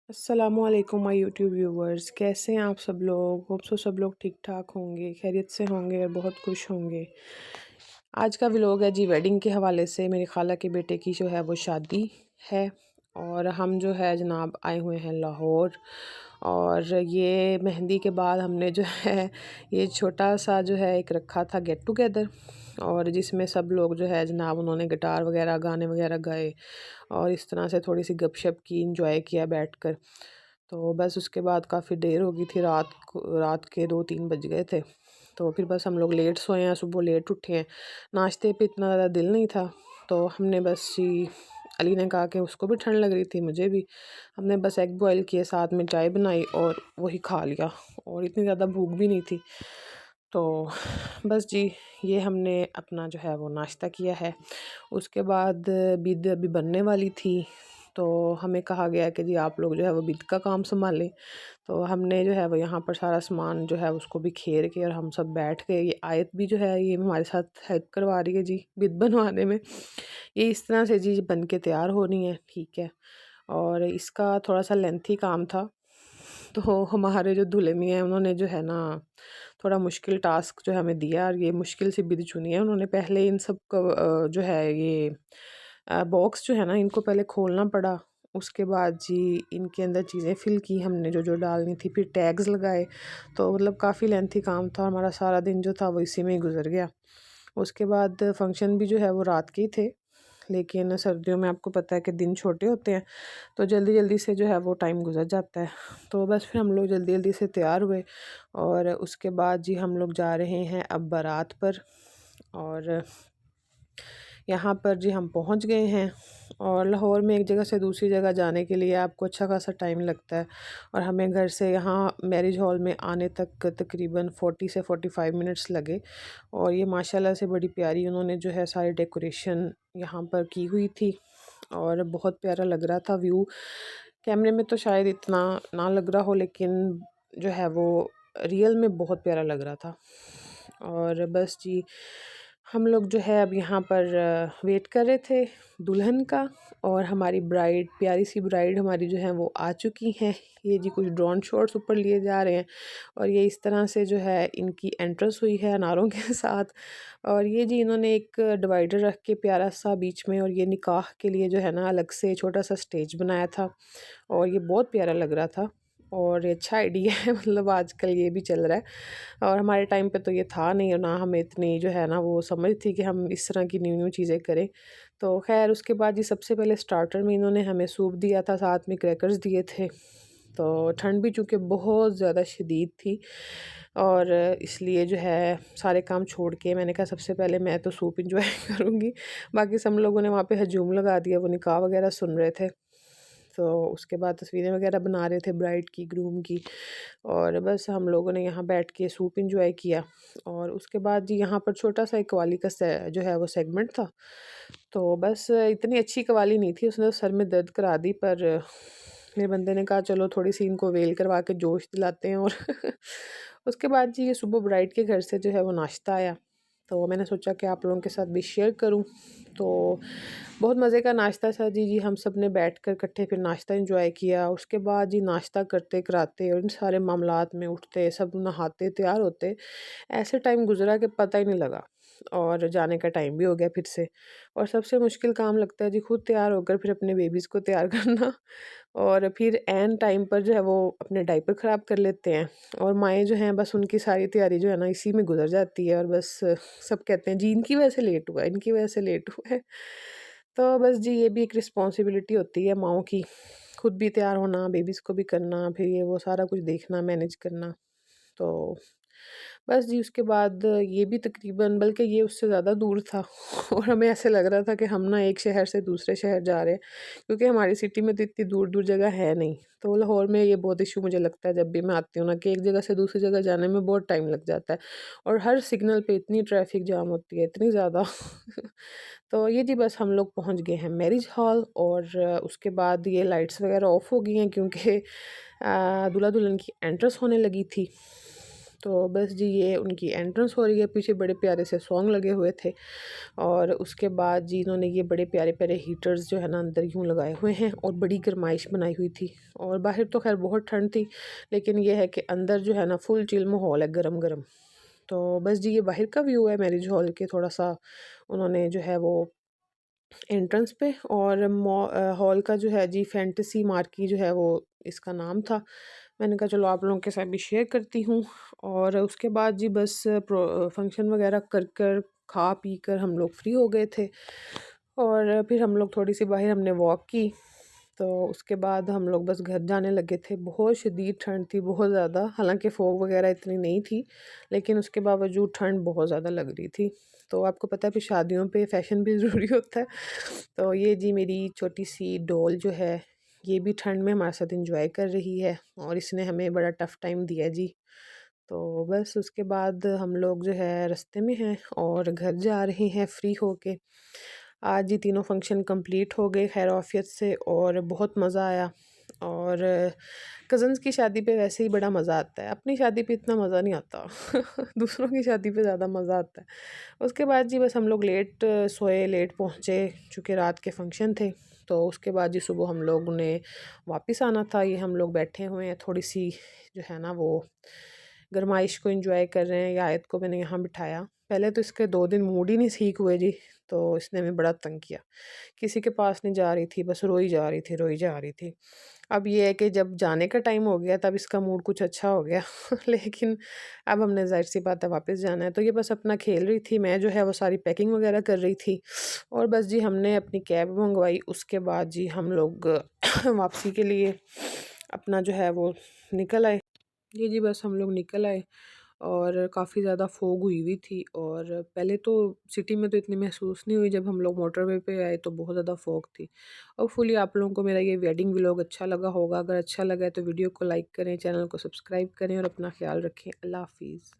अस्सलामुअलैकुम my YouTube viewers, कैसे हैं आप सब लोग। होप सो सब लोग ठीक ठाक होंगे, खैरियत से होंगे और बहुत खुश होंगे। आज का व्लॉग है जी वेडिंग के हवाले से। मेरी खाला के बेटे की जो है वो शादी है और हम जो है जनाब आए हुए हैं लाहौर। और ये मेहंदी के बाद हमने जो है ये छोटा सा जो है एक रखा था गेट टुगेदर, और जिसमें सब लोग जो है जनाब उन्होंने गिटार वगैरह गाने वगैरह गाए और इस तरह से थोड़ी सी गपशप की, इंजॉय किया बैठकर। तो बस उसके बाद काफ़ी देर हो गई थी, रात के 2-3 बज गए थे। तो फिर बस हम लोग लेट सोए हैं, सुबह लेट उठे हैं। नाश्ते पे इतना ज़्यादा दिल नहीं था, तो हमने बस जी अली ने कहा कि उसको भी ठंड लग रही थी, मुझे भी। हमने बस एग बॉयल किए, साथ में चाय बनाई और वही खा लिया, और इतनी ज़्यादा भूख भी नहीं थी। तो बस जी ये हमने अपना जो है वो नाश्ता किया है। उसके बाद बिद अभी बनने वाली थी, तो हमें कहा गया कि जी आप लोग जो है वो बिद का काम संभालें। तो हमने जो है वो यहाँ पर सारा सामान जो है उसको भी खेर के और हम सब बैठ के, ये आयत भी जो है ये हमारे साथ हेल्प करवा रही है जी बिद बनवाने में। ये इस तरह से जी बन के तैयार हो रही है, ठीक है। और इसका थोड़ा सा लेंथी काम था, तो हमारे जो दूल्हे मियाँ हैं उन्होंने जो है ना थोड़ा मुश्किल टास्क जो हमें दिया, और ये मुश्किल सी बिद चुनी है उन्होंने। पहले इन सब को जो है ये बॉक्स जो है ना इनको पहले खोलना पड़ा। उसके बाद जी इनके अंदर चीज़ें फिल की हमने जो जो डालनी थी, फिर टैग्स लगाए। तो मतलब काफ़ी लेंथी काम था, हमारा सारा दिन जो था वो इसी में ही गुजर गया। उसके बाद फंक्शन भी जो है वो रात के ही थे, लेकिन सर्दियों में आपको पता है कि दिन छोटे होते हैं, तो जल्दी जल्दी से जो है वो टाइम गुजर जाता है। तो बस फिर हम लोग जल्दी जल्दी से तैयार हुए, और उसके बाद जी हम लोग जा रहे हैं अब बारात पर। और यहाँ पर जी हम पहुँच गए हैं। और लाहौर में एक जगह से दूसरी जगह जाने के लिए आपको अच्छा खासा टाइम लगता है, और हमें घर से यहाँ मैरिज हॉल में आने तक तकरीबन 40 से 45 मिनट्स लगे। और ये माशाल्लाह से बड़ी प्यारी उन्होंने जो है सारी डेकोरेशन यहाँ पर की हुई थी, और बहुत प्यारा लग रहा था व्यू। कैमरे में तो शायद इतना ना लग रहा हो, लेकिन जो है वो रियल में बहुत प्यारा लग रहा था। और बस जी हम लोग जो है अब यहाँ पर वेट कर रहे थे दुल्हन का, और हमारी ब्राइड, प्यारी सी ब्राइड हमारी जो है वो आ चुकी हैं। ये जी कुछ ड्रोन शॉट्स ऊपर लिए जा रहे हैं, और ये इस तरह से जो है इनकी एंट्रेंस हुई है अनारों के साथ। और ये जी इन्होंने एक डिवाइडर रख के प्यारा सा बीच में, और ये निकाह के लिए जो है ना अलग से छोटा सा स्टेज बनाया था, और ये बहुत प्यारा लग रहा था। और ये अच्छा आइडिया है, मतलब आजकल ये भी चल रहा है, और हमारे टाइम पे तो ये था नहीं, और ना हमें इतनी जो है ना वो समझ थी कि हम इस तरह की न्यू न्यू चीज़ें करें। तो खैर उसके बाद ये सबसे पहले स्टार्टर में इन्होंने हमें सूप दिया था, साथ में क्रैकर्स दिए थे। तो ठंड भी चूँकि बहुत ज़्यादा शदीद थी, और इसलिए जो है सारे काम छोड़ के मैंने कहा सबसे पहले मैं तो सूप इंजॉय करूँगी। बाकी सब लोगों ने वहाँ पे हजूम लगा दिया, वो निकाह वगैरह सुन रहे थे। तो उसके बाद तस्वीरें वगैरह बना रहे थे ब्राइड की, ग्रूम की। और बस हम लोगों ने यहाँ बैठ के सूप इंजॉय किया। और उसके बाद जी यहाँ पर छोटा सा एक कव्वाली का जो है वो सेगमेंट था। तो बस इतनी अच्छी कव्वाली नहीं थी, उसने तो सर में दर्द करा दी, पर मेरे बंदे ने कहा चलो थोड़ी सी इनको वेल करवा के जोश दिलाते हैं। और उसके बाद जी ये सुबह ब्राइड के घर से जो है वो नाश्ता आया, तो मैंने सोचा कि आप लोगों के साथ भी शेयर करूं। तो बहुत मज़े का नाश्ता था जी हम सब ने बैठ कर इकट्ठे फिर नाश्ता एंजॉय किया। उसके बाद जी नाश्ता करते कराते और इन सारे मामलात में उठते, सब नहाते तैयार होते, ऐसे टाइम गुजरा कि पता ही नहीं लगा, और जाने का टाइम भी हो गया फिर से। और सबसे मुश्किल काम लगता है जी खुद तैयार होकर फिर अपने बेबीज़ को तैयार करना, और फिर ऐन टाइम पर जो है वो अपने डायपर ख़राब कर लेते हैं। और माएँ जो हैं बस उनकी सारी तैयारी जो है ना इसी में गुजर जाती है, और बस सब कहते हैं जी इनकी वजह से लेट हुआ है, इनकी वजह से लेट हुआ है। तो बस जी ये भी एक रिस्पॉन्सिबिलिटी होती है माँओं की, खुद भी तैयार होना, बेबीज़ को भी करना, फिर ये वो सारा कुछ देखना, मैनेज करना। तो बस जी उसके बाद ये भी तकरीबन, बल्कि ये उससे ज़्यादा दूर था। और हमें ऐसे लग रहा था कि हम ना एक शहर से दूसरे शहर जा रहे हैं, क्योंकि हमारी सिटी में तो इतनी दूर दूर जगह है नहीं। तो लाहौर में ये बहुत इशू मुझे लगता है जब भी मैं आती हूँ ना, कि एक जगह से दूसरी जगह जाने में बहुत टाइम लग जाता है, और हर सिग्नल पे इतनी ट्रैफिक जाम होती है, इतनी ज़्यादा। तो ये जी बस हम लोग पहुँच गए हैं मैरिज हॉल, और उसके बाद ये लाइट्स वगैरह ऑफ हो गई हैं, क्योंकि दूल्हा दुल्हन की एंट्रेंस होने लगी थी। तो बस जी ये उनकी एंट्रेंस हो रही है, पीछे बड़े प्यारे से सॉन्ग लगे हुए थे। और उसके बाद जी इन्होंने ये बड़े प्यारे प्यारे हीटर्स जो है ना अंदर यूँ लगाए हुए हैं और बड़ी गर्माइश बनाई हुई थी। और बाहर तो खैर बहुत ठंड थी, लेकिन ये है कि अंदर जो है ना फुल चिल माहौल है, गरम गरम। तो बस जी ये बाहर का व्यू है मैरिज हॉल के, थोड़ा सा उन्होंने जो है वो एंट्रेंस पे। और हॉल का जो है जी फैंटेसी मार्की जो है वो इसका नाम था। मैंने कहा चलो आप लोगों के साथ भी शेयर करती हूँ। और उसके बाद जी बस फंक्शन वगैरह कर कर खा पी कर हम लोग फ्री हो गए थे। और फिर हम लोग थोड़ी सी बाहर हमने वॉक की। तो उसके बाद हम लोग बस घर जाने लगे थे। बहुत शदीद ठंड थी, बहुत ज़्यादा। हालांकि फॉग वगैरह इतनी नहीं थी, लेकिन उसके बावजूद ठंड बहुत ज़्यादा लग रही थी। तो आपको पता है फिर शादियों पे फ़ैशन भी ज़रूरी होता है। तो ये जी मेरी छोटी सी डॉल जो है, ये भी ठंड में हमारे साथ इंजॉय कर रही है और इसने हमें बड़ा टफ़ टाइम दिया जी। तो बस उसके बाद हम लोग जो है रास्ते में हैं और घर जा रहे हैं फ्री होके। आज ही तीनों फंक्शन कंप्लीट हो गए खैर आफियत से और बहुत मज़ा आया। और कज़न्स की शादी पे वैसे ही बड़ा मज़ा आता है, अपनी शादी पे इतना मज़ा नहीं आता। दूसरों की शादी पे ज़्यादा मज़ा आता है। उसके बाद जी बस हम लोग लेट सोए, लेट पहुँचे, चूँकि रात के फंक्शन थे। तो उसके बाद जी सुबह हम लोग ने वापस आना था। ये हम लोग बैठे हुए हैं थोड़ी सी जो है ना वो गरमाइश को एंजॉय कर रहे हैं। ये आयत को मैंने यहाँ बिठाया। पहले तो इसके 2 दिन मूड ही नहीं ठीक हुए जी, तो इसने हमें बड़ा तंग किया। किसी के पास नहीं जा रही थी, बस रोई जा रही थी, रोई जा रही थी। अब ये है कि जब जाने का टाइम हो गया तब इसका मूड कुछ अच्छा हो गया। लेकिन अब हमने ज़ाहिर-सी बात है वापस जाना है, तो ये बस अपना खेल रही थी। मैं जो है वो सारी पैकिंग वगैरह कर रही थी। और बस जी हमने अपनी कैब मँगवाई। उसके बाद जी हम लोग वापसी के लिए अपना जो है वो निकल आए। जी बस हम लोग निकल आए और काफ़ी ज़्यादा फ़ॉग हुई हुई थी। और पहले तो सिटी में तो इतनी महसूस नहीं हुई, जब हम लोग मोटरवे पे आए तो बहुत ज़्यादा फ़ॉग थी। होपफुली आप लोगों को मेरा ये वेडिंग व्लॉग अच्छा लगा होगा। अगर अच्छा लगा है तो वीडियो को लाइक करें, चैनल को सब्सक्राइब करें और अपना ख़्याल रखें। अल्लाह हाफ़िज़।